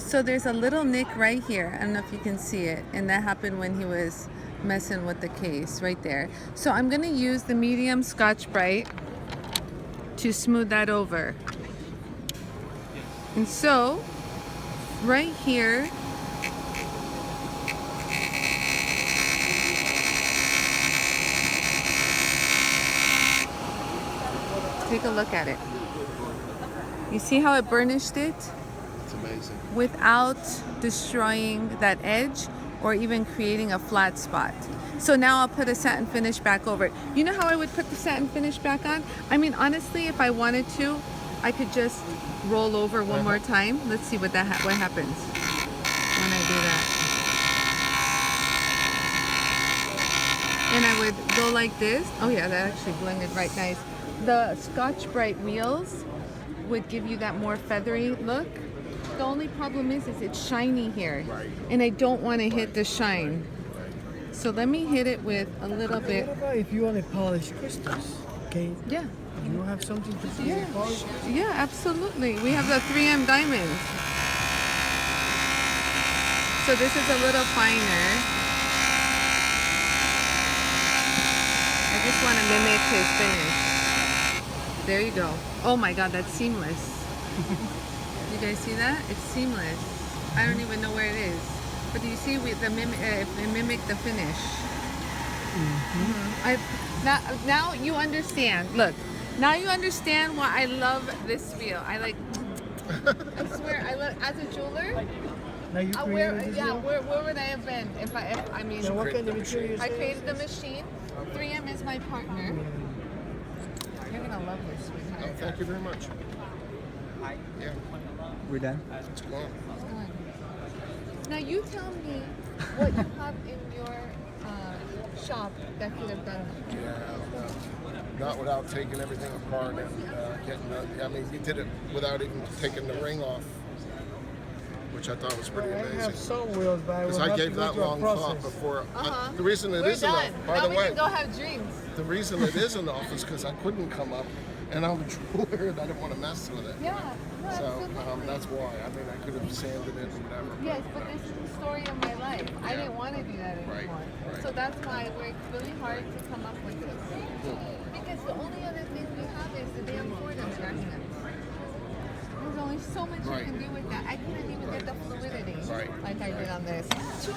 So there's a little nick right here. I don't know if you can see it. And that happened when he was messing with the case right there. So I'm going to use the medium Scotch-Brite to smooth that over. And so right here, take a look at it. You see how it burnished it? It's amazing. Without destroying that edge or even creating a flat spot. So now I'll put a satin finish back over it. You know how I would put the satin finish back on? I mean, honestly, if I wanted to, I could just roll over one more time. Let's see what what happens when I do that. And I would go like this. Oh yeah, that actually blended right nice. The Scotch-Brite wheels would give you that more feathery look. The only problem is it's shiny here, and I don't want to hit the shine. So let me hit it with a little bit. What about if you want to polish crystals? Okay. Yeah. Do you have something to polish? Yeah, absolutely. We have the 3M diamonds. So this is a little finer. I just want to mimic his finish. There you go. Oh my God, that's seamless. You guys see that? It's seamless. I don't even know where it is. But do you see it mimic the finish? Now you understand. Look, now you understand why I love this wheel. I swear, as a jeweler. Now you Where would I have been if I mean? So what kind of materials? I created the machine. 3M is my partner. You're gonna love this, sweetheart. Oh, thank you very much. Yeah, We're done. it's gone. Now you tell me what you have in your shop that could have done that. Yeah, not without taking everything apart and getting the, I mean, you did it without even taking the ring off, which I thought was pretty I have amazing. some wheels, but Because I gave that long thought before. The reason it isn't off, by the we way, can go have dreams. the reason it isn't off is because I couldn't come up, and I'm a jeweler and I didn't want to mess with it. Yeah, no, So absolutely. that's why. I mean, I could have sanded it or whatever. Yes, but this is the story of my life. I didn't want to do that Right, anymore. right. So that's why I worked really hard to come up with this. Because the only other thing we have is the damn Ford under our hands. There's only so much you can do with that. I couldn't even get the fluidity like I did on this.